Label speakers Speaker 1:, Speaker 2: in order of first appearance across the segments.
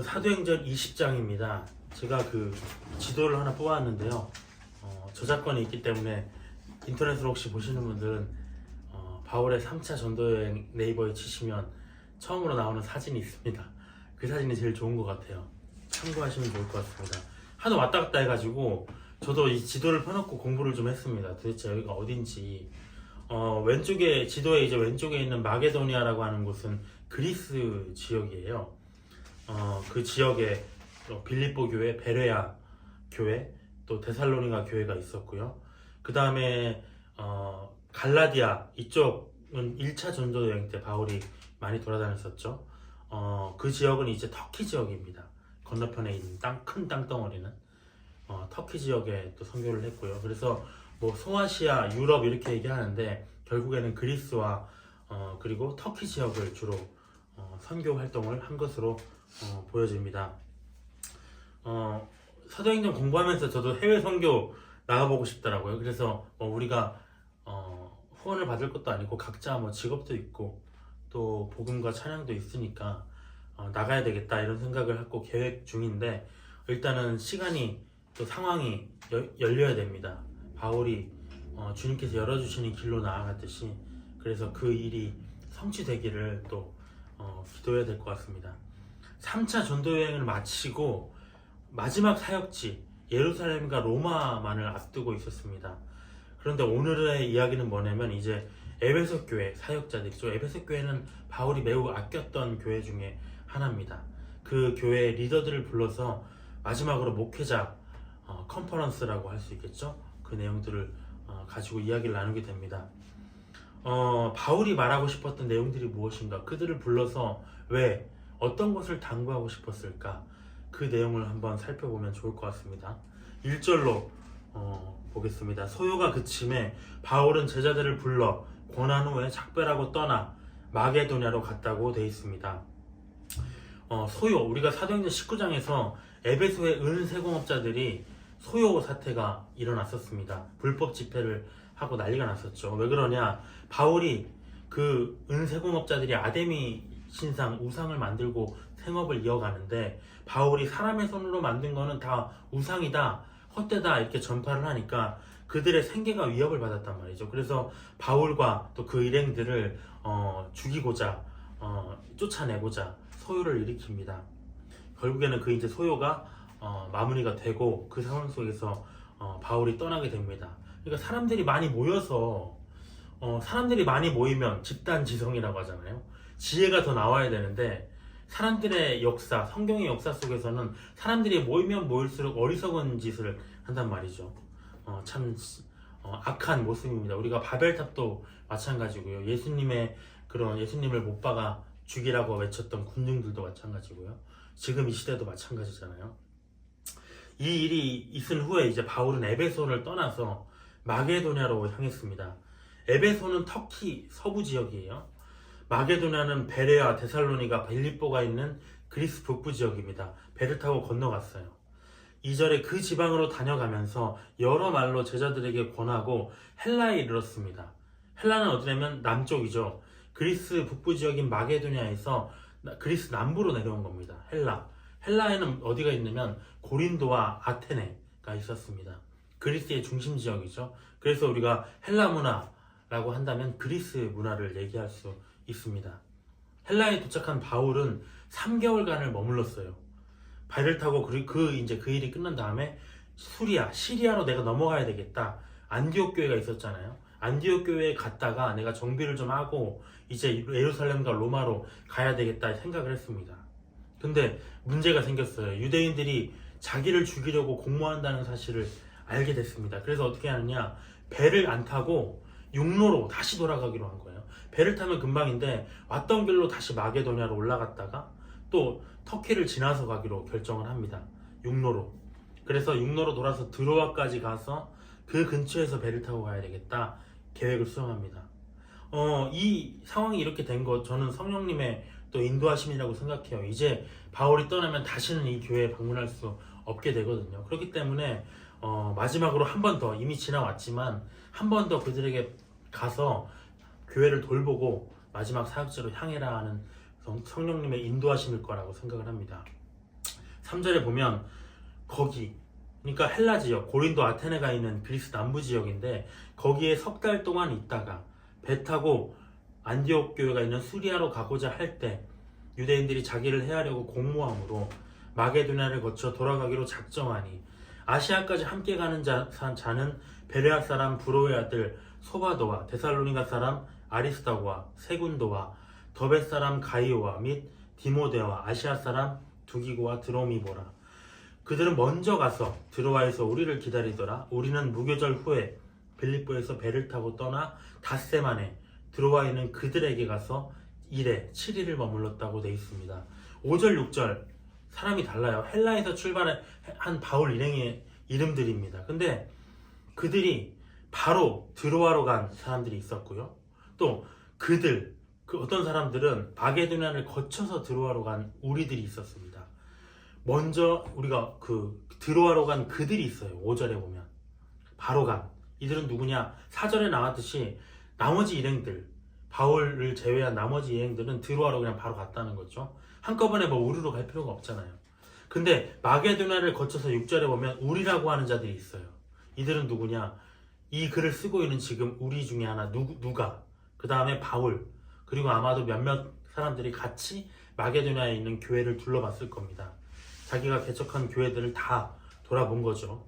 Speaker 1: 사도행전 20장입니다. 제가 그 지도를 하나 뽑아왔는데요. 저작권이 있기 때문에 인터넷으로 혹시 보시는 분들은 바울의 3차 전도여행 네이버에 치시면 처음으로 나오는 사진이 있습니다. 그 사진이 제일 좋은 것 같아요. 참고하시면 좋을 것 같습니다. 하도 왔다 갔다 해가지고 저도 이 지도를 펴놓고 공부를 좀 했습니다. 도대체 여기가 어딘지. 왼쪽에 지도에 이제 왼쪽에 있는 마게도니아라고 하는 곳은 그리스 지역이에요. 그 지역에 빌립보 교회, 베레아 교회, 또 데살로니가 교회가 있었고요. 그 다음에 갈라디아 이쪽은 1차 전도 여행 때 바울이 많이 돌아다녔었죠. 그 지역은 이제 터키 지역입니다. 건너편에 있는 큰 땅덩어리는 터키 지역에 또 선교를 했고요. 그래서 뭐 소아시아, 유럽 이렇게 얘기하는데 결국에는 그리스와 그리고 터키 지역을 주로 선교 활동을 한 것으로 보여집니다. 사도행전 공부하면서 저도 해외 선교 나가보고 싶더라고요. 그래서 우리가 후원을 받을 것도 아니고 각자 뭐 직업도 있고 또 복음과 찬양도 있으니까 나가야 되겠다 이런 생각을 하고 계획 중인데, 일단은 시간이 또 상황이 열려야 됩니다. 바울이 주님께서 열어주시는 길로 나아갔듯이, 그래서 그 일이 성취되기를 또 기도해야 될 것 같습니다. 3차 전도여행을 마치고 마지막 사역지 예루살렘과 로마만을 앞두고 있었습니다. 그런데 오늘의 이야기는 뭐냐면 이제 에베소 교회 사역자들이죠. 에베소 교회는 바울이 매우 아꼈던 교회 중에 하나입니다. 그 교회 리더들을 불러서 마지막으로 목회자 컨퍼런스라고 할 수 있겠죠. 그 내용들을 가지고 이야기를 나누게 됩니다. 바울이 말하고 싶었던 내용들이 무엇인가, 그들을 불러서 왜 어떤 것을 당부하고 싶었을까, 그 내용을 한번 살펴보면 좋을 것 같습니다. 1절로 보겠습니다. 소요가 그침에 바울은 제자들을 불러 권한 후에 작별하고 떠나 마게도냐로 갔다고 되어 있습니다. 소요, 우리가 사도행전 19장에서 에베소의 은세공업자들이 소요 사태가 일어났었습니다. 불법 집회를 하고 난리가 났었죠. 왜 그러냐, 바울이 그 은세공업자들이 아데미 신상 우상을 만들고 생업을 이어가는데, 바울이 사람의 손으로 만든 거는 다 우상이다, 헛되다 이렇게 전파를 하니까 그들의 생계가 위협을 받았단 말이죠. 그래서 바울과 또 그 일행들을 죽이고자 쫓아내고자 소요를 일으킵니다. 결국에는 그 이제 소요가 마무리가 되고 그 상황 속에서 바울이 떠나게 됩니다. 그러니까 사람들이 많이 모여서 사람들이 많이 모이면 집단지성이라고 하잖아요. 지혜가 더 나와야 되는데, 사람들의 역사, 성경의 역사 속에서는 사람들이 모이면 모일수록 어리석은 짓을 한단 말이죠. 참 악한 모습입니다. 우리가 바벨탑도 마찬가지고요. 예수님을 못 박아 죽이라고 외쳤던 군중들도 마찬가지고요. 지금 이 시대도 마찬가지잖아요. 이 일이 있은 후에 이제 바울은 에베소를 떠나서 마게도냐로 향했습니다. 에베소는 터키 서부 지역이에요. 마게도냐는 베레아, 데살로니가, 빌립보가 있는 그리스 북부 지역입니다. 배를 타고 건너갔어요. 2절에 그 지방으로 다녀가면서 여러 말로 제자들에게 권하고 헬라에 이르렀습니다. 헬라는 어디냐면 남쪽이죠. 그리스 북부 지역인 마게도냐에서 그리스 남부로 내려온 겁니다. 헬라에는 어디가 있냐면 고린도와 아테네가 있었습니다. 그리스의 중심 지역이죠. 그래서 우리가 헬라 문화라고 한다면 그리스 문화를 얘기할 수 있습니다. 헬라에 도착한 바울은 3개월간을 머물렀어요. 배를 타고 그 일이 끝난 다음에 시리아로 내가 넘어가야 되겠다. 안디옥 교회가 있었잖아요. 안디옥 교회에 갔다가 내가 정비를 좀 하고 이제 예루살렘과 로마로 가야 되겠다 생각을 했습니다. 근데 문제가 생겼어요. 유대인들이 자기를 죽이려고 공모한다는 사실을 알게 됐습니다. 그래서 어떻게 하느냐, 배를 안 타고 육로로 다시 돌아가기로 한 거예요. 배를 타면 금방인데 왔던 길로 다시 마게도냐로 올라갔다가 또 터키를 지나서 가기로 결정을 합니다. 육로로. 그래서 육로로 돌아서 드로아까지 가서 그 근처에서 배를 타고 가야 되겠다 계획을 수정합니다. 이 상황이 이렇게 된 거 저는 성령님의 또 인도하심이라고 생각해요. 이제 바울이 떠나면 다시는 이 교회에 방문할 수 없게 되거든요. 그렇기 때문에 마지막으로 한 번 더, 이미 지나왔지만 한 번 더 그들에게 가서 교회를 돌보고 마지막 사역지로 향해라 하는 성령님의 인도하심일 거라고 생각을 합니다. 3절에 보면 거기, 그러니까 헬라 지역, 고린도 아테네가 있는 그리스 남부 지역인데 거기에 석 달 동안 있다가 배 타고 안디옥 교회가 있는 수리아로 가고자 할 때 유대인들이 자기를 해하려고 공모함으로 마게도냐를 거쳐 돌아가기로 작정하니 아시아까지 함께 가는 자는 베레아 사람 브로의 아들 소바도와 데살로니가 사람 아리스다고와 세군도와 더베 사람 가이오와 및 디모데와 아시아 사람 두기고와 드로미보라. 그들은 먼저 가서 드로아에서 우리를 기다리더라. 우리는 무교절 후에 빌립보에서 배를 타고 떠나 닷새만에 드로아에 있는 그들에게 가서 7일을 머물렀다고 되어 있습니다. 5절 6절 사람이 달라요. 헬라에서 출발한 바울 일행의 이름들입니다. 근데 그들이 바로 드로아로 간 사람들이 있었고요. 또 어떤 사람들은 마게도냐를 거쳐서 드로아로 간 우리들이 있었습니다. 먼저 우리가 드로아로 간 그들이 있어요. 5절에 보면 바로 간 이들은 누구냐? 4절에 나왔듯이 나머지 일행들, 바울을 제외한 나머지 일행들은 드로아로 그냥 바로 갔다는 거죠. 한꺼번에 뭐 우리로 갈 필요가 없잖아요. 근데 마게도냐를 거쳐서 6절에 보면 우리라고 하는 자들이 있어요. 이들은 누구냐? 이 글을 쓰고 있는 지금 우리 중에 하나 누가? 그 다음에 바울, 그리고 아마도 몇몇 사람들이 같이 마게도냐에 있는 교회를 둘러봤을 겁니다. 자기가 개척한 교회들을 다 돌아본 거죠.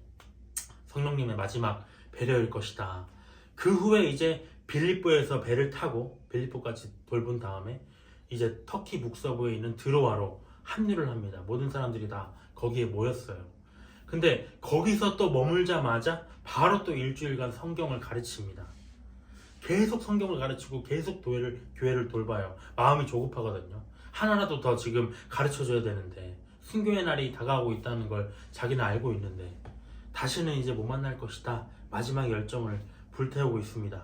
Speaker 1: 성령님의 마지막 배려일 것이다. 그 후에 이제 빌립보에서 배를 타고 빌립보까지 돌본 다음에 이제 터키 북서부에 있는 드로아로 합류를 합니다. 모든 사람들이 다 거기에 모였어요. 근데 거기서 또 머물자마자 바로 또 일주일간 성경을 가르칩니다. 계속 성경을 가르치고 계속 교회를 돌봐요. 마음이 조급하거든요. 하나라도 더 지금 가르쳐줘야 되는데 순교의 날이 다가오고 있다는 걸 자기는 알고 있는데 다시는 이제 못 만날 것이다. 마지막 열정을 불태우고 있습니다.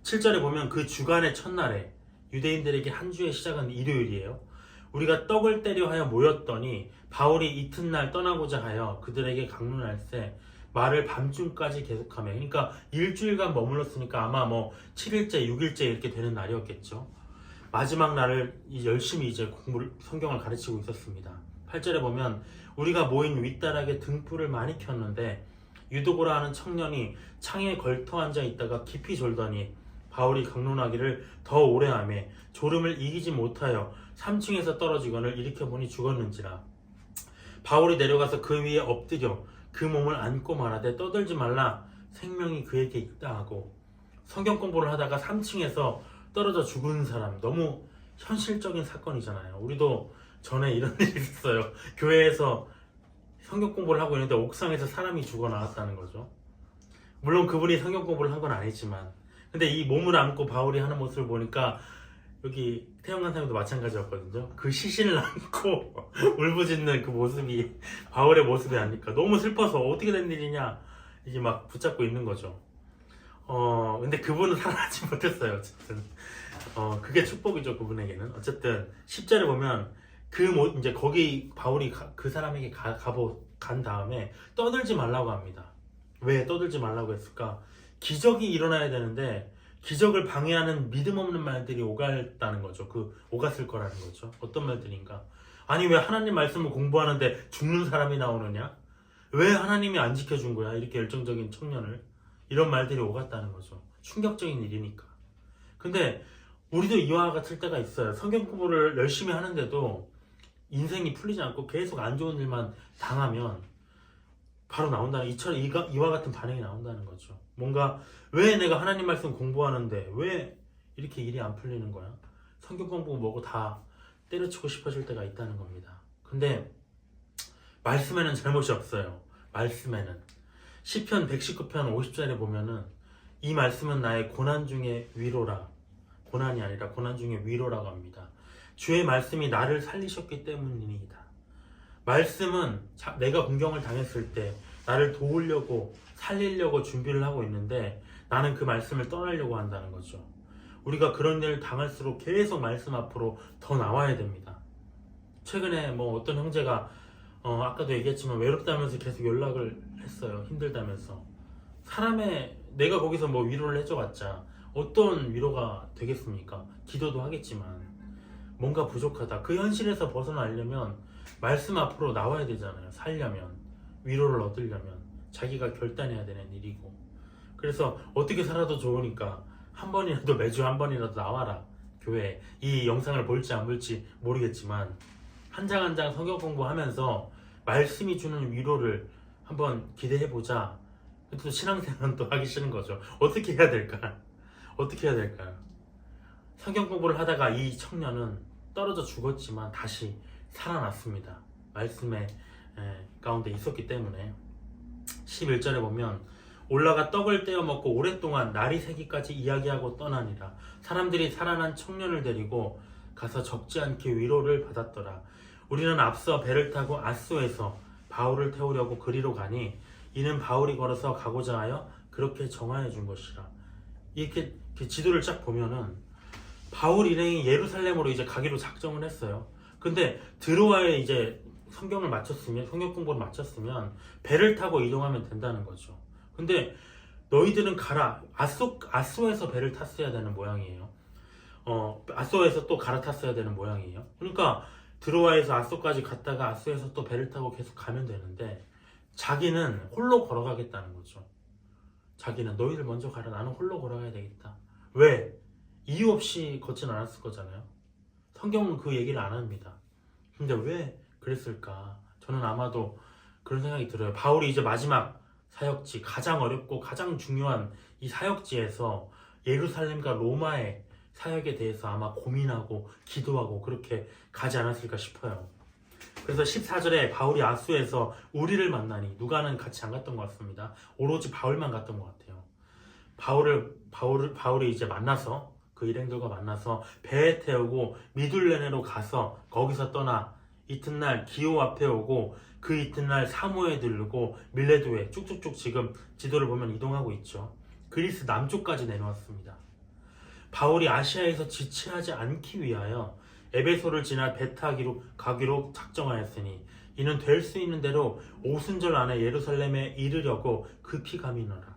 Speaker 1: 7절에 보면 그 주간의 첫날에 유대인들에게 한 주의 시작은 일요일이에요. 우리가 떡을 떼려 하여 모였더니 바울이 이튿날 떠나고자 하여 그들에게 강론할세 말을 밤중까지 계속하며, 그러니까 일주일간 머물렀으니까 아마 뭐 7일째 6일째 이렇게 되는 날이었겠죠. 마지막 날을 열심히 이제 성경을 가르치고 있었습니다. 8절에 보면 우리가 모인 윗다락에 등불을 많이 켰는데 유도고라 하는 청년이 창에 걸터 앉아 있다가 깊이 졸더니 바울이 강론하기를 더 오래 하며 졸음을 이기지 못하여 3층에서 떨어지거늘 일으켜보니 죽었는지라. 바울이 내려가서 그 위에 엎드려 그 몸을 안고 말하되 떠들지 말라 생명이 그에게 있다 하고, 성경 공부를 하다가 3층에서 떨어져 죽은 사람, 너무 현실적인 사건이잖아요. 우리도 전에 이런 일이 있었어요. 교회에서 성경 공부를 하고 있는데 옥상에서 사람이 죽어 나왔다는 거죠. 물론 그분이 성경 공부를 한 건 아니지만, 근데 이 몸을 안고 바울이 하는 모습을 보니까 여기 태영간사님도 마찬가지였거든요. 그 시신을 안고 울부짖는 그 모습이 바울의 모습이 아닐까. 너무 슬퍼서 어떻게 된 일이냐 이게 막 붙잡고 있는 거죠. 근데 그분은 살아나지 못했어요. 어쨌든 그게 축복이죠, 그분에게는. 어쨌든 10절에 보면 이제 거기 바울이 그 사람에게 간 다음에 떠들지 말라고 합니다. 왜 떠들지 말라고 했을까? 기적이 일어나야 되는데 기적을 방해하는 믿음 없는 말들이 오갔다는 거죠. 오갔을 거라는 거죠. 어떤 말들인가? 아니, 왜 하나님 말씀을 공부하는데 죽는 사람이 나오느냐? 왜 하나님이 안 지켜준 거야? 이렇게 열정적인 청년을. 이런 말들이 오갔다는 거죠. 충격적인 일이니까. 근데 우리도 이와 같을 때가 있어요. 성경 공부를 열심히 하는데도 인생이 풀리지 않고 계속 안 좋은 일만 당하면 바로 나온다는, 이와 같은 반응이 나온다는 거죠. 뭔가 왜 내가 하나님 말씀 공부하는데 왜 이렇게 일이 안 풀리는 거야? 성경 공부 뭐고 다 때려치고 싶어질 때가 있다는 겁니다. 근데 말씀에는 잘못이 없어요. 말씀에는 시편 119편 50절에 보면은 이 말씀은 나의 고난 중에 위로라. 고난이 아니라 고난 중에 위로라고 합니다. 주의 말씀이 나를 살리셨기 때문이다. 말씀은 내가 공경을 당했을 때 나를 도우려고 살리려고 준비를 하고 있는데 나는 그 말씀을 떠나려고 한다는 거죠. 우리가 그런 일을 당할수록 계속 말씀 앞으로 더 나와야 됩니다. 최근에 뭐 어떤 형제가 아까도 얘기했지만 외롭다면서 계속 연락을 했어요. 힘들다면서. 내가 거기서 뭐 위로를 해줘봤자 어떤 위로가 되겠습니까? 기도도 하겠지만 뭔가 부족하다. 그 현실에서 벗어나려면 말씀 앞으로 나와야 되잖아요. 살려면, 위로를 얻으려면 자기가 결단해야 되는 일이고. 그래서 어떻게 살아도 좋으니까 한 번이라도, 매주 한 번이라도 나와라, 교회. 이 영상을 볼지 안 볼지 모르겠지만 한 장 한 장 성경 공부하면서 말씀이 주는 위로를 한번 기대해보자. 또 신앙생활은 또 하기 싫은 거죠. 어떻게 해야 될까? 어떻게 해야 될까요? 성경 공부를 하다가 이 청년은 떨어져 죽었지만 다시 살아났습니다. 말씀의 가운데 있었기 때문에. 11절에 보면 올라가 떡을 떼어 먹고 오랫동안 날이 새기까지 이야기하고 떠나니라. 사람들이 살아난 청년을 데리고 가서 적지 않게 위로를 받았더라. 우리는 앞서 배를 타고 아소에서 바울을 태우려고 그리로 가니 이는 바울이 걸어서 가고자 하여 그렇게 정하여 준 것이라. 이렇게 지도를 쫙 보면은 바울 일행이 예루살렘으로 이제 가기로 작정을 했어요. 근데 드로아에 이제 성경 공부를 마쳤으면 배를 타고 이동하면 된다는 거죠. 근데 너희들은 가라. 아소에서 배를 탔어야 되는 모양이에요. 아소에서 또 갈아탔어야 되는 모양이에요. 그러니까 드로아에서 아소까지 갔다가 아소에서 또 배를 타고 계속 가면 되는데 자기는 홀로 걸어가겠다는 거죠. 자기는 너희들 먼저 가라. 나는 홀로 걸어가야 되겠다. 왜? 이유 없이 걷진 않았을 거잖아요. 성경은 그 얘기를 안 합니다. 근데 왜 그랬을까? 저는 아마도 그런 생각이 들어요. 바울이 이제 마지막 사역지, 가장 어렵고 가장 중요한 이 사역지에서 예루살렘과 로마의 사역에 대해서 아마 고민하고 기도하고 그렇게 가지 않았을까 싶어요. 그래서 14절에 바울이 아수에서 우리를 만나니, 누가는 같이 안 갔던 것 같습니다. 오로지 바울만 갔던 것 같아요. 바울이 이제 만나서, 그 일행들과 만나서 배에 태우고 미둘레네로 가서 거기서 떠나 이튿날 기오 앞에 오고 그 이튿날 사모에 들르고 밀레도에 쭉쭉쭉 지금 지도를 보면 이동하고 있죠. 그리스 남쪽까지 내려왔습니다. 바울이 아시아에서 지체하지 않기 위하여 에베소를 지나 배 타기로 가기로 작정하였으니 이는 될 수 있는 대로 오순절 안에 예루살렘에 이르려고 급히 가미노라.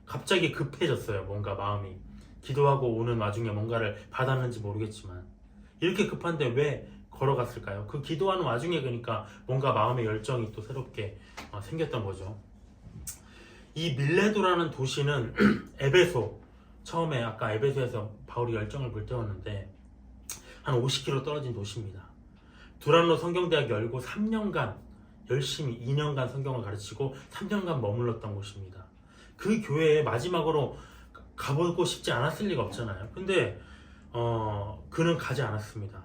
Speaker 1: 갑자기 급해졌어요. 뭔가 마음이. 기도하고 오는 와중에 뭔가를 받았는지 모르겠지만 이렇게 급한데 왜 걸어갔을까요? 그 기도하는 와중에 그러니까 뭔가 마음의 열정이 또 새롭게 생겼던 거죠. 이 밀레도라는 도시는 에베소, 처음에 아까 에베소에서 바울이 열정을 불태웠는데 한 50km 떨어진 도시입니다. 두란노 성경대학 열고 3년간 열심히 2년간 성경을 가르치고 3년간 머물렀던 곳입니다. 그 교회에 마지막으로 가보고 싶지 않았을 리가 없잖아요. 근데 그는 가지 않았습니다.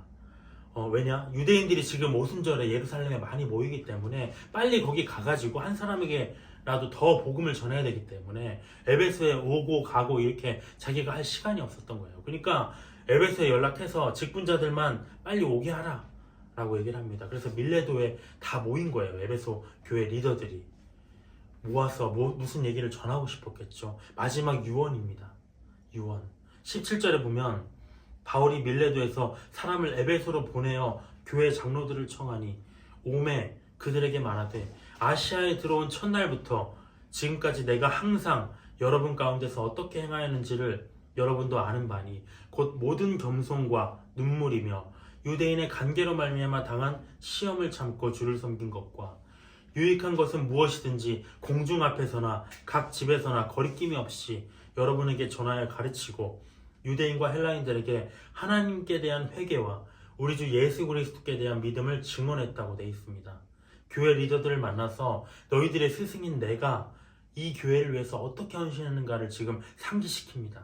Speaker 1: 왜냐? 유대인들이 지금 오순절에 예루살렘에 많이 모이기 때문에 빨리 거기 가가지고 한 사람에게라도 더 복음을 전해야 되기 때문에 에베소에 오고 가고 이렇게 자기가 할 시간이 없었던 거예요. 그러니까 에베소에 연락해서 직분자들만 빨리 오게 하라 라고 얘기를 합니다. 그래서 밀레도에 다 모인 거예요. 에베소 교회 리더들이 모아서 무슨 얘기를 전하고 싶었겠죠. 마지막 유언입니다. 유언. 17절에 보면 바울이 밀레도에서 사람을 에베소로 보내어 교회 장로들을 청하니 오매 그들에게 말하되 아시아에 들어온 첫날부터 지금까지 내가 항상 여러분 가운데서 어떻게 행하였는지를 여러분도 아는 바니 곧 모든 겸손과 눈물이며 유대인의 간계로 말미암아 당한 시험을 참고 주를 섬긴 것과 유익한 것은 무엇이든지 공중 앞에서나 각 집에서나 거리낌이 없이 여러분에게 전하여 가르치고 유대인과 헬라인들에게 하나님께 대한 회개와 우리 주 예수 그리스도께 대한 믿음을 증언했다고 되어 있습니다. 교회 리더들을 만나서 너희들의 스승인 내가 이 교회를 위해서 어떻게 헌신하는가를 지금 상기시킵니다.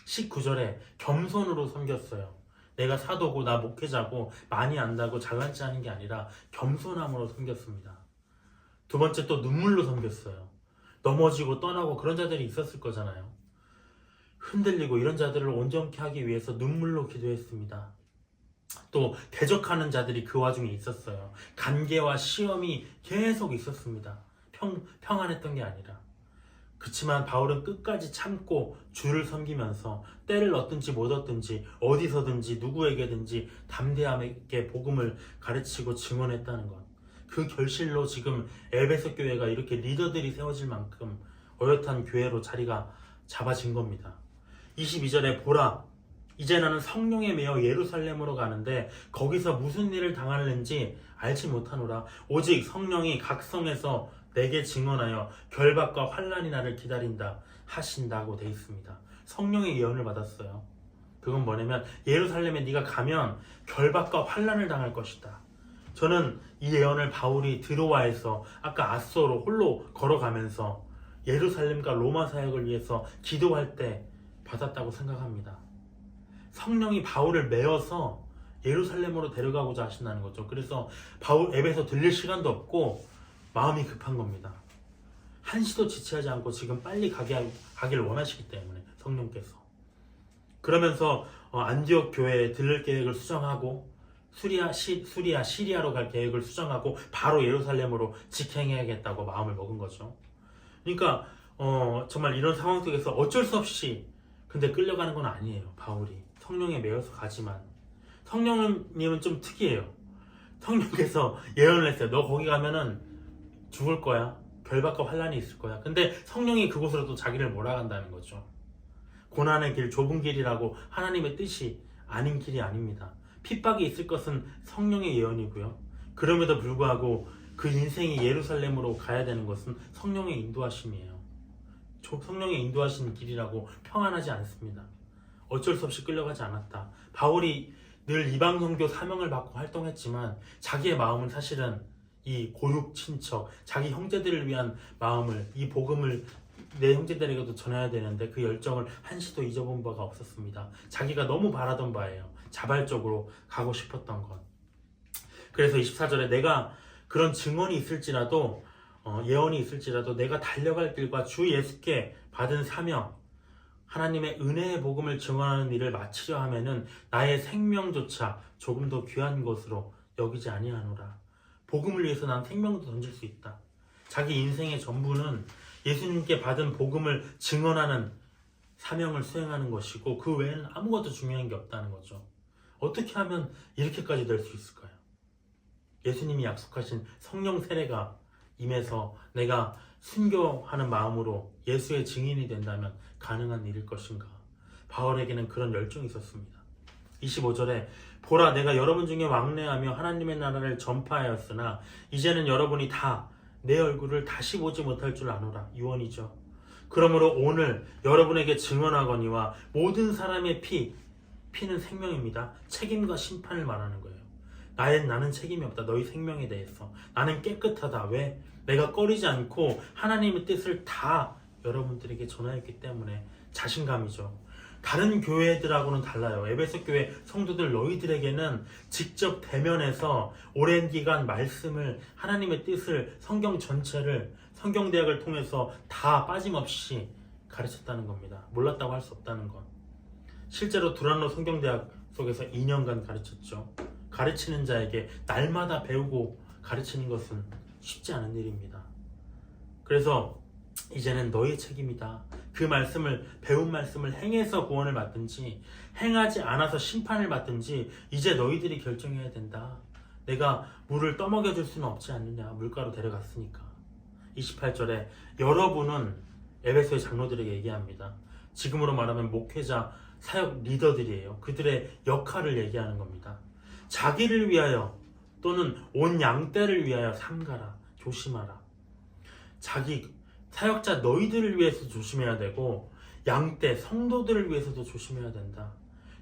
Speaker 1: 19절에 겸손으로 섬겼어요. 내가 사도고 나 목회자고 많이 안다고 잘난지 하는 게 아니라 겸손함으로 섬겼습니다. 두 번째 또 눈물로 섬겼어요. 넘어지고 떠나고 그런 자들이 있었을 거잖아요. 흔들리고 이런 자들을 온전케 하기 위해서 눈물로 기도했습니다. 또 대적하는 자들이 그 와중에 있었어요. 간계와 시험이 계속 있었습니다. 평안했던 게 아니라. 그치만 바울은 끝까지 참고 주를 섬기면서 때를 얻든지 못 얻든지 어디서든지 누구에게든지 담대함에게 복음을 가르치고 증언했다는 것. 그 결실로 지금 에베소 교회가 이렇게 리더들이 세워질 만큼 어엿한 교회로 자리가 잡아진 겁니다. 22절에 보라 이제 나는 성령에 매여 예루살렘으로 가는데 거기서 무슨 일을 당하는지 알지 못하노라. 오직 성령이 각 성에서 내게 증언하여 결박과 환난이 나를 기다린다 하신다고 돼 있습니다. 성령의 예언을 받았어요. 그건 뭐냐면 예루살렘에 네가 가면 결박과 환난을 당할 것이다. 저는 이 예언을 바울이 드로아에서 아까 아소로 홀로 걸어가면서 예루살렘과 로마 사역을 위해서 기도할 때 받았다고 생각합니다. 성령이 바울을 메어서 예루살렘으로 데려가고자 하신다는 거죠. 그래서 바울 앱에서 들릴 시간도 없고 마음이 급한 겁니다. 한시도 지체하지 않고 지금 빨리 가기를 원하시기 때문에 성령께서. 그러면서 안디옥 교회에 들를 계획을 수정하고 시리아로 갈 계획을 수정하고 바로 예루살렘으로 직행해야겠다고 마음을 먹은 거죠. 그러니까 정말 이런 상황 속에서 어쩔 수 없이 근데 끌려가는 건 아니에요. 바울이 성령에 매여서 가지만 성령님은 좀 특이해요. 성령께서 예언을 했어요. 너 거기 가면은 죽을 거야. 결박과 환난이 있을 거야. 근데 성령이 그곳으로 또 자기를 몰아간다는 거죠. 고난의 길, 좁은 길이라고 하나님의 뜻이 아닌 길이 아닙니다. 핍박이 있을 것은 성령의 예언이고요. 그럼에도 불구하고 그 인생이 예루살렘으로 가야 되는 것은 성령의 인도하심이에요. 성령의 인도하신 길이라고 평안하지 않습니다. 어쩔 수 없이 끌려가지 않았다. 바울이 늘 이방 선교 사명을 받고 활동했지만 자기의 마음은 사실은 이 고육 친척, 자기 형제들을 위한 마음을, 이 복음을 내 형제들에게도 전해야 되는데 그 열정을 한시도 잊어본 바가 없었습니다. 자기가 너무 바라던 바예요. 자발적으로 가고 싶었던 것. 그래서 24절에 내가 그런 증언이 있을지라도 예언이 있을지라도 내가 달려갈 길과 주 예수께 받은 사명, 하나님의 은혜의 복음을 증언하는 일을 마치려 하면은 나의 생명조차 조금 더 귀한 것으로 여기지 아니하노라. 복음을 위해서 난 생명도 던질 수 있다. 자기 인생의 전부는 예수님께 받은 복음을 증언하는 사명을 수행하는 것이고 그 외에는 아무것도 중요한 게 없다는 거죠. 어떻게 하면 이렇게까지 될 수 있을까요? 예수님이 약속하신 성령 세례가 임해서 내가 순교하는 마음으로 예수의 증인이 된다면 가능한 일일 것인가? 바울에게는 그런 열정이 있었습니다. 25절에 보라 내가 여러분 중에 왕래하며 하나님의 나라를 전파하였으나 이제는 여러분이 다 내 얼굴을 다시 보지 못할 줄 아노라. 유언이죠. 그러므로 오늘 여러분에게 증언하거니와 모든 사람의 피는 생명입니다. 책임과 심판을 말하는 거예요. 나는 책임이 없다. 너희 생명에 대해서. 나는 깨끗하다. 왜? 내가 꺼리지 않고 하나님의 뜻을 다 여러분들에게 전하였기 때문에 자신감이죠. 다른 교회들하고는 달라요. 에베소 교회 성도들 너희들에게는 직접 대면해서 오랜 기간 말씀을 하나님의 뜻을 성경 전체를 성경대학을 통해서 다 빠짐없이 가르쳤다는 겁니다. 몰랐다고 할 수 없다는 것. 실제로 두란노 성경대학 속에서 2년간 가르쳤죠. 가르치는 자에게 날마다 배우고 가르치는 것은 쉽지 않은 일입니다. 그래서 이제는 너의 책임이다. 그 말씀을 배운 말씀을 행해서 구원을 받든지 행하지 않아서 심판을 받든지 이제 너희들이 결정해야 된다. 내가 물을 떠먹여줄 수는 없지 않느냐. 물가로 데려갔으니까. 28절에 여러분은 에베소의 장로들에게 얘기합니다. 지금으로 말하면 목회자, 사역 리더들이에요. 그들의 역할을 얘기하는 겁니다. 자기를 위하여 또는 온 양떼를 위하여 삼가라. 조심하라. 사역자 너희들을 위해서 조심해야 되고 양떼 성도들을 위해서도 조심해야 된다.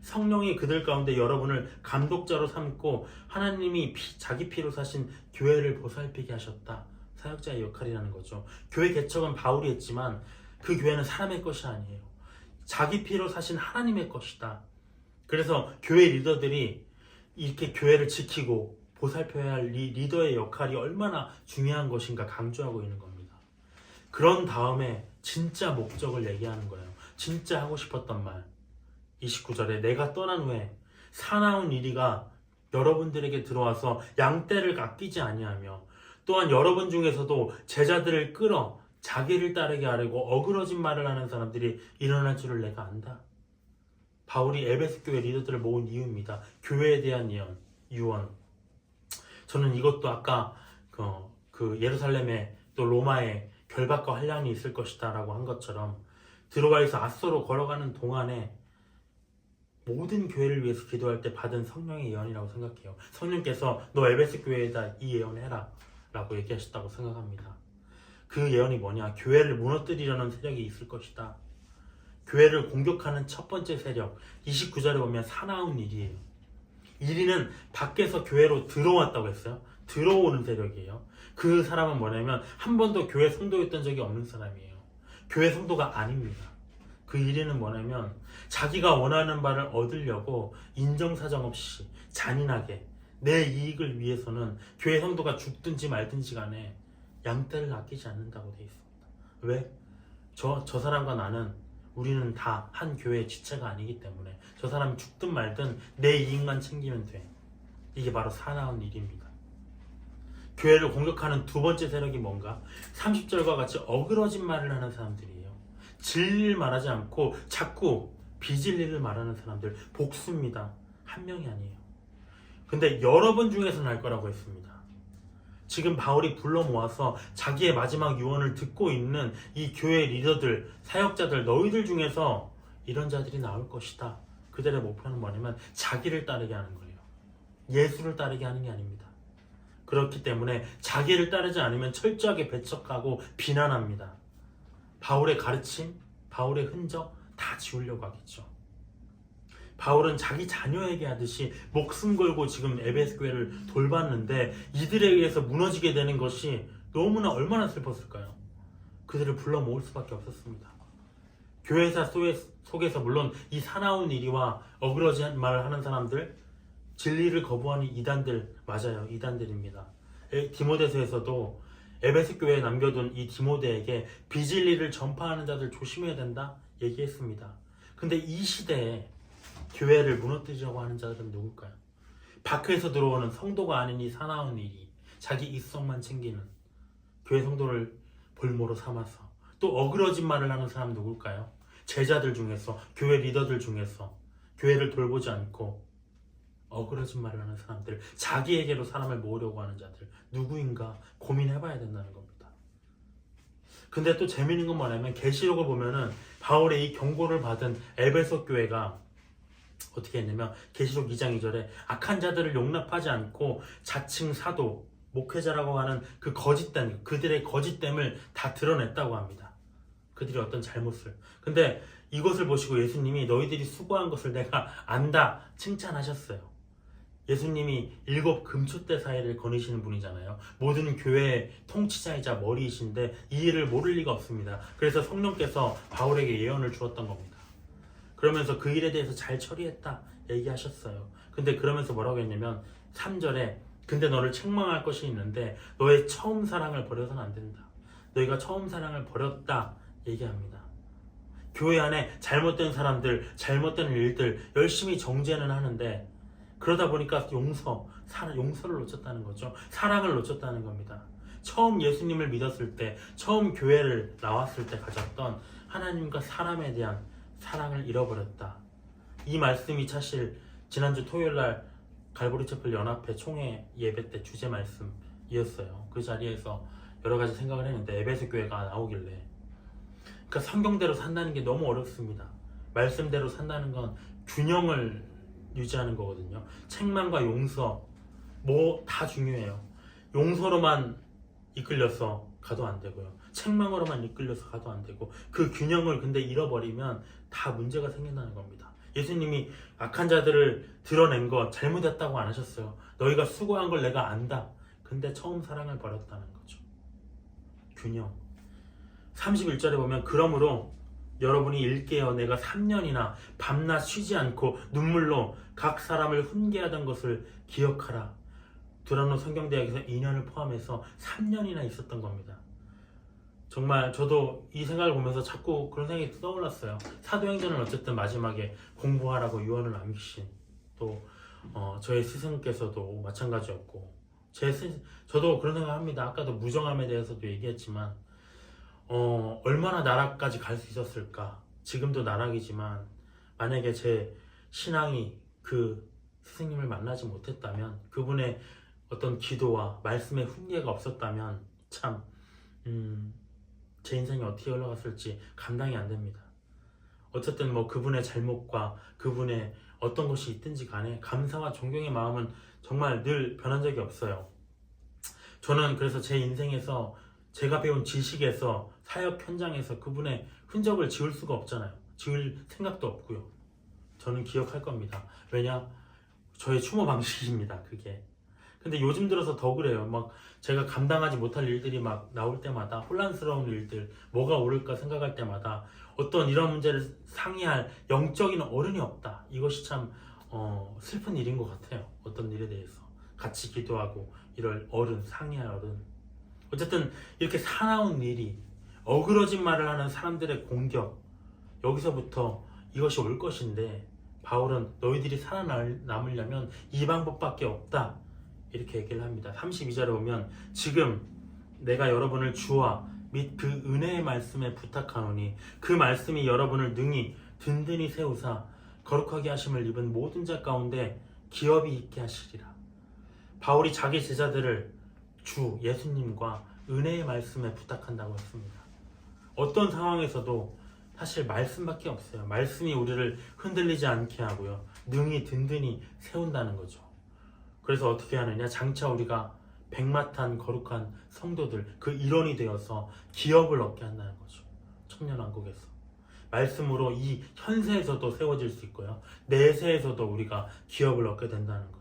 Speaker 1: 성령이 그들 가운데 여러분을 감독자로 삼고 하나님이 자기 피로 사신 교회를 보살피게 하셨다. 사역자의 역할이라는 거죠. 교회 개척은 바울이 했지만 그 교회는 사람의 것이 아니에요. 자기 피로 사신 하나님의 것이다. 그래서 교회 리더들이 이렇게 교회를 지키고 보살펴야 할 리더의 역할이 얼마나 중요한 것인가 강조하고 있는 겁니다. 그런 다음에 진짜 목적을 얘기하는 거예요. 진짜 하고 싶었던 말. 29절에 내가 떠난 후에 사나운 이리가 여러분들에게 들어와서 양떼를 아끼지 아니하며 또한 여러분 중에서도 제자들을 끌어 자기를 따르게 하려고 어그러진 말을 하는 사람들이 일어날 줄을 내가 안다. 바울이 에베소 교회 리더들을 모은 이유입니다. 교회에 대한 유언. 저는 이것도 아까 그 예루살렘에 또 로마에 결박과 환난이 있을 것이다 라고 한 것처럼 드로아에서 아소로 걸어가는 동안에 모든 교회를 위해서 기도할 때 받은 성령의 예언이라고 생각해요. 성령께서 너 에베소 교회에다 이 예언해라 라고 얘기하셨다고 생각합니다. 그 예언이 뭐냐? 교회를 무너뜨리려는 세력이 있을 것이다. 교회를 공격하는 첫 번째 세력, 29절에 보면 사나운 일이에요. 1위는 밖에서 교회로 들어왔다고 했어요. 들어오는 세력이에요. 그 사람은 뭐냐면 한 번도 교회 성도였던 적이 없는 사람이에요. 교회 성도가 아닙니다. 그 1위는 뭐냐면 자기가 원하는 바를 얻으려고 인정사정 없이 잔인하게 내 이익을 위해서는 교회 성도가 죽든지 말든지 간에 양떼를 아끼지 않는다고 되어 있습니다. 왜? 저 사람과 나는 우리는 다 한 교회의 지체가 아니기 때문에 저 사람이 죽든 말든 내 이익만 챙기면 돼. 이게 바로 사나운 일입니다. 교회를 공격하는 두 번째 세력이 뭔가? 30절과 같이 어그러진 말을 하는 사람들이에요. 진리를 말하지 않고 자꾸 비진리를 말하는 사람들, 복수입니다. 한 명이 아니에요. 근데 여러 번 중에서 날 거라고 했습니다. 지금 바울이 불러 모아서 자기의 마지막 유언을 듣고 있는 이 교회 리더들, 사역자들, 너희들 중에서 이런 자들이 나올 것이다. 그들의 목표는 뭐냐면 자기를 따르게 하는 거예요. 예수를 따르게 하는 게 아닙니다. 그렇기 때문에 자기를 따르지 않으면 철저하게 배척하고 비난합니다. 바울의 가르침, 바울의 흔적 다 지우려고 하겠죠. 바울은 자기 자녀에게 하듯이 목숨 걸고 지금 에베소 교회를 돌봤는데 이들에 의해서 무너지게 되는 것이 너무나 얼마나 슬펐을까요? 그들을 불러 모을 수밖에 없었습니다. 교회사 속에서 물론 이 사나운 일이와 어그러진 말을 하는 사람들, 진리를 거부하는 이단들, 맞아요. 이단들입니다. 디모데서에서도 에베소 교회에 남겨둔 이 디모데에게 비진리를 전파하는 자들 조심해야 된다 얘기했습니다. 근데 이 시대에 교회를 무너뜨리려고 하는 자들은 누굴까요? 밖에서 들어오는 성도가 아닌 이 사나운 일이 자기 이성만 챙기는 교회 성도를 볼모로 삼아서 또 어그러진 말을 하는 사람 누굴까요? 제자들 중에서, 교회 리더들 중에서 교회를 돌보지 않고 어그러진 말을 하는 사람들, 자기에게로 사람을 모으려고 하는 자들 누구인가 고민해봐야 된다는 겁니다. 근데 또 재미있는 건 뭐냐면 계시록을 보면은 바울의 이 경고를 받은 에베소 교회가 어떻게 했냐면 계시록 2장 2절에 악한 자들을 용납하지 않고 자칭 사도, 목회자라고 하는 그 거짓됨, 그들의 거짓됨을 다 드러냈다고 합니다. 그들이 어떤 잘못을. 근데 이것을 보시고 예수님이 너희들이 수고한 것을 내가 안다 칭찬하셨어요. 예수님이 7 금초대 사이를 거니시는 분이잖아요. 모든 교회의 통치자이자 머리이신데 이 일을 모를 리가 없습니다. 그래서 성령께서 바울에게 예언을 주었던 겁니다. 그러면서 그 일에 대해서 잘 처리했다 얘기하셨어요. 근데 그러면서 뭐라고 했냐면 3절에 근데 너를 책망할 것이 있는데 너의 처음 사랑을 버려서는 안 된다. 너희가 처음 사랑을 버렸다 얘기합니다. 교회 안에 잘못된 사람들, 잘못된 일들 열심히 정죄는 하는데 그러다 보니까 용서를 놓쳤다는 거죠. 사랑을 놓쳤다는 겁니다. 처음 예수님을 믿었을 때, 처음 교회를 나왔을 때 가졌던 하나님과 사람에 대한 사랑을 잃어버렸다. 이 말씀이 사실 지난주 토요일날 갈보리채플 연합회 총회 예배 때 주제 말씀이었어요. 그 자리에서 여러 가지 생각을 했는데 에베소 교회가 나오길래 그러니까 성경대로 산다는 게 너무 어렵습니다. 말씀대로 산다는 건 균형을 유지하는 거거든요. 책망과 용서 뭐 다 중요해요. 용서로만 이끌려서 가도 안 되고요. 책망으로만 이끌려서 가도 안 되고 그 균형을 근데 잃어버리면 다 문제가 생긴다는 겁니다. 예수님이 악한 자들을 드러낸 거 잘못했다고 안 하셨어요. 너희가 수고한 걸 내가 안다. 근데 처음 사랑을 버렸다는 거죠. 균형. 31절에 보면 그러므로 여러분이 일깨어 내가 3년이나 밤낮 쉬지 않고 눈물로 각 사람을 훈계하던 것을 기억하라. 두란노 성경대학에서 2년을 포함해서 3년이나 있었던 겁니다. 정말 저도 이 생각을 보면서 자꾸 그런 생각이 떠올랐어요. 사도행전은 어쨌든 마지막에 공부하라고 유언을 남기신 또 저의 스승께서도 마찬가지였고 저도 그런 생각합니다. 아까도 무정함에 대해서도 얘기했지만 얼마나 나락까지 갈 수 있었을까. 지금도 나락이지만 만약에 제 신앙이 그 스승님을 만나지 못했다면 그분의 어떤 기도와 말씀의 훈계가 없었다면 참 제 인생이 어떻게 흘러갔을지 감당이 안 됩니다. 어쨌든 뭐 그분의 잘못과 그분의 어떤 것이 있든지 간에 감사와 존경의 마음은 정말 늘 변한 적이 없어요. 저는 그래서 제 인생에서 제가 배운 지식에서 사역 현장에서 그분의 흔적을 지울 수가 없잖아요. 지울 생각도 없고요. 저는 기억할 겁니다. 왜냐? 저의 추모 방식입니다. 그게. 근데 요즘 들어서 더 그래요. 막 제가 감당하지 못할 일들이 막 나올 때마다 혼란스러운 일들, 뭐가 옳을까 생각할 때마다 어떤 이런 문제를 상의할 영적인 어른이 없다. 이것이 참 슬픈 일인 것 같아요. 어떤 일에 대해서 같이 기도하고 이럴 어른, 상의할 어른. 어쨌든 이렇게 사나운 일이 어그러진 말을 하는 사람들의 공격, 여기서부터 이것이 올 것인데 바울은 너희들이 살아남으려면 이 방법밖에 없다 이렇게 얘기를 합니다. 32절에 보면 지금 내가 여러분을 주와 및 그 은혜의 말씀에 부탁하노니 그 말씀이 여러분을 능히 든든히 세우사 거룩하게 하심을 입은 모든 자 가운데 기업이 있게 하시리라. 바울이 자기 제자들을 주 예수님과 은혜의 말씀에 부탁한다고 했습니다. 어떤 상황에서도 사실 말씀밖에 없어요. 말씀이 우리를 흔들리지 않게 하고요. 능히 든든히 세운다는 거죠. 그래서 어떻게 하느냐? 장차 우리가 백마탄 거룩한 성도들 그 일원이 되어서 기업을 얻게 한다는 거죠. 천년왕국에서. 말씀으로 이 현세에서도 세워질 수 있고요. 내세에서도 우리가 기업을 얻게 된다는 것.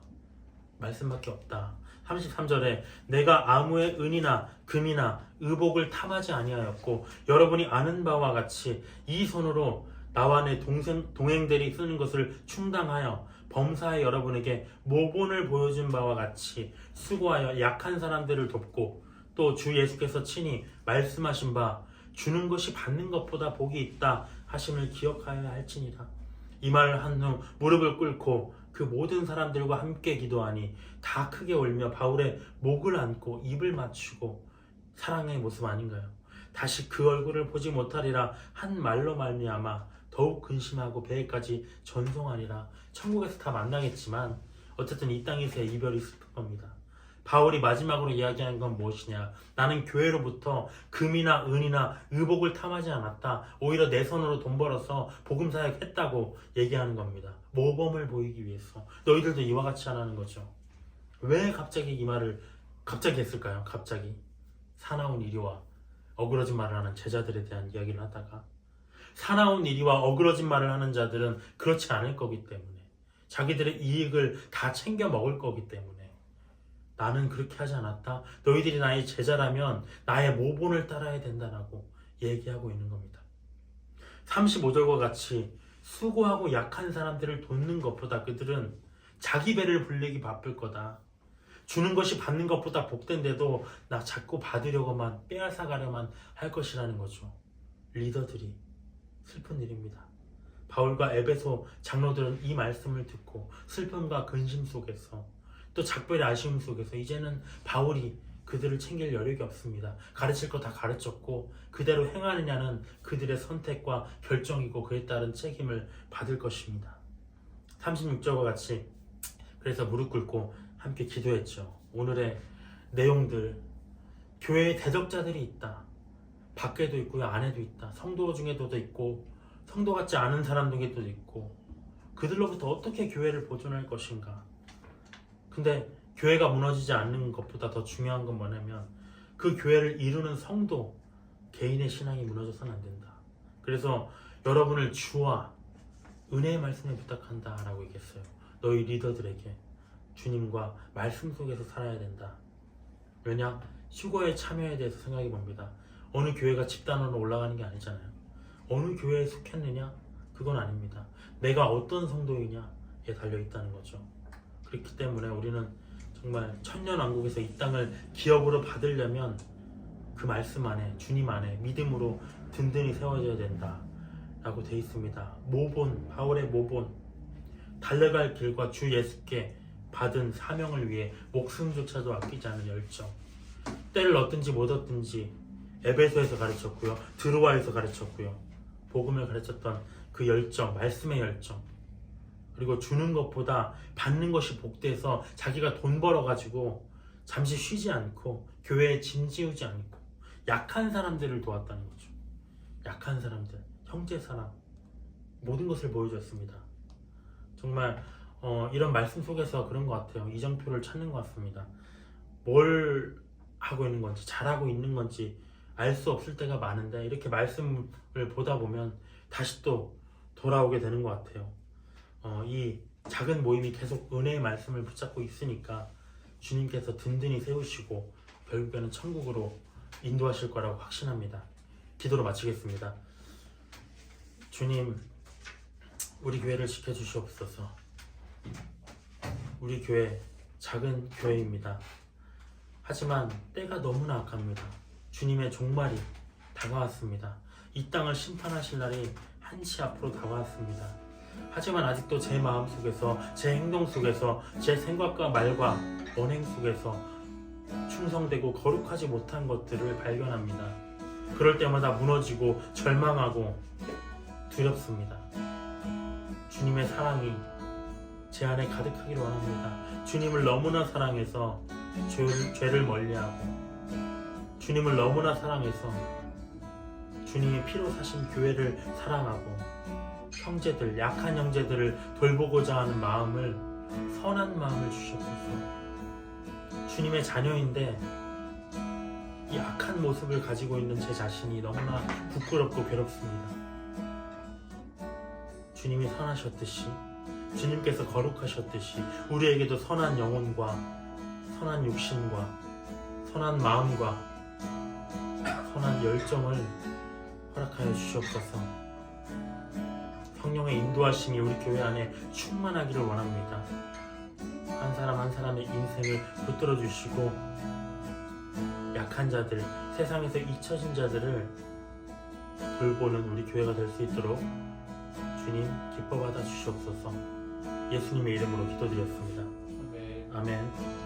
Speaker 1: 말씀밖에 없다. 33절에 내가 아무의 은이나 금이나 의복을 탐하지 아니하였고 여러분이 아는 바와 같이 이 손으로 나와 내 동행들이 쓰는 것을 충당하여 범사에 여러분에게 모본을 보여준 바와 같이 수고하여 약한 사람들을 돕고 또 주 예수께서 친히 말씀하신 바 주는 것이 받는 것보다 복이 있다 하심을 기억하여야 할지니라. 이 말을 한 후 무릎을 꿇고 그 모든 사람들과 함께 기도하니 다 크게 울며 바울의 목을 안고 입을 맞추고 사랑의 모습 아닌가요? 다시 그 얼굴을 보지 못하리라 한 말로 말미암아 더욱 근심하고 배에까지 전송하리라. 천국에서 다 만나겠지만 어쨌든 이 땅에서의 이별이 슬픈 겁니다. 바울이 마지막으로 이야기한 건 무엇이냐? 나는 교회로부터 금이나 은이나 의복을 탐하지 않았다. 오히려 내 손으로 돈 벌어서 복음 사역했다고 얘기하는 겁니다. 모범을 보이기 위해서. 너희들도 이와 같이 하라는 거죠. 왜 갑자기 이 말을 갑자기 했을까요? 갑자기 사나운 이리와 어그러진 말을 하는 제자들에 대한 이야기를 하다가 사나운 이리와 어그러진 말을 하는 자들은 그렇지 않을 거기 때문에 자기들의 이익을 다 챙겨 먹을 거기 때문에 나는 그렇게 하지 않았다. 너희들이 나의 제자라면 나의 모본을 따라야 된다라고 얘기하고 있는 겁니다. 35절과 같이 수고하고 약한 사람들을 돕는 것보다 그들은 자기 배를 불리기 바쁠 거다. 주는 것이 받는 것보다 복된데도 나 자꾸 받으려고만 빼앗아가려만 할 것이라는 거죠. 리더들이 슬픈 일입니다. 바울과 에베소 장로들은 이 말씀을 듣고 슬픔과 근심 속에서 또 작별의 아쉬움 속에서 이제는 바울이 그들을 챙길 여력이 없습니다. 가르칠 거 다 가르쳤고 그대로 행하느냐는 그들의 선택과 결정이고 그에 따른 책임을 받을 것입니다. 36절과 같이 그래서 무릎 꿇고 함께 기도했죠. 오늘의 내용들, 교회에 대적자들이 있다. 밖에도 있고요, 안에도 있다. 성도 중에도 있고 성도 같지 않은 사람 중에도 있고 그들로부터 어떻게 교회를 보존할 것인가. 근데 교회가 무너지지 않는 것보다 더 중요한 건 뭐냐면 그 교회를 이루는 성도 개인의 신앙이 무너져서는 안 된다. 그래서 여러분을 주와 은혜의 말씀에 부탁한다 라고 얘기했어요. 너희 리더들에게 주님과 말씀 속에서 살아야 된다. 왜냐? 휴거의 참여에 대해서 생각해 봅니다. 어느 교회가 집단으로 올라가는 게 아니잖아요. 어느 교회에 속했느냐? 그건 아닙니다. 내가 어떤 성도이냐에 달려있다는 거죠. 그렇기 때문에 우리는 정말 천년왕국에서 이 땅을 기업으로 받으려면 그 말씀 안에 주님 안에 믿음으로 든든히 세워져야 된다 라고 되어 있습니다. 모본, 바울의 모본, 달려갈 길과 주 예수께 받은 사명을 위해 목숨조차도 아끼지 않은 열정. 때를 얻든지 못 얻든지 에베소에서 가르쳤고요, 드로아에서 가르쳤고요, 복음을 가르쳤던 그 열정, 말씀의 열정. 그리고 주는 것보다 받는 것이 복돼서 자기가 돈 벌어가지고 잠시 쉬지 않고 교회에 짐 지우지 않고 약한 사람들을 도왔다는 거죠. 약한 사람들, 형제 사람 모든 것을 보여줬습니다. 정말 이런 말씀 속에서 그런 것 같아요. 이정표를 찾는 것 같습니다. 뭘 하고 있는 건지, 잘하고 있는 건지 알 수 없을 때가 많은데 이렇게 말씀을 보다 보면 다시 또 돌아오게 되는 것 같아요. 이 작은 모임이 계속 은혜의 말씀을 붙잡고 있으니까 주님께서 든든히 세우시고 결국에는 천국으로 인도하실 거라고 확신합니다. 기도로 마치겠습니다. 주님, 우리 교회를 지켜주시옵소서. 우리 교회 작은 교회입니다. 하지만 때가 너무나 악합니다. 주님의 종말이 다가왔습니다. 이 땅을 심판하실 날이 한치 앞으로 다가왔습니다. 하지만 아직도 제 마음 속에서, 제 행동 속에서, 제 생각과 말과 언행 속에서 충성되고 거룩하지 못한 것들을 발견합니다. 그럴 때마다 무너지고 절망하고 두렵습니다. 주님의 사랑이 제 안에 가득하기를 원합니다. 주님을 너무나 사랑해서 죄를 멀리하고, 주님을 너무나 사랑해서 주님이 피로 사신 교회를 사랑하고, 형제들, 약한 형제들을 돌보고자 하는 마음을, 선한 마음을 주셨소서. 주님의 자녀인데 이 악한 모습을 가지고 있는 제 자신이 너무나 부끄럽고 괴롭습니다. 주님이 선하셨듯이, 주님께서 거룩하셨듯이 우리에게도 선한 영혼과 선한 육신과 선한 마음과 선한 열정을 허락하여 주시옵소서. 성령의 인도하심이 우리 교회 안에 충만하기를 원합니다. 한 사람 한 사람의 인생을 붙들어 주시고, 약한 자들, 세상에서 잊혀진 자들을 돌보는 우리 교회가 될 수 있도록 주님 기뻐 받아 주시옵소서. 예수님의 이름으로 기도드렸습니다. 아멘.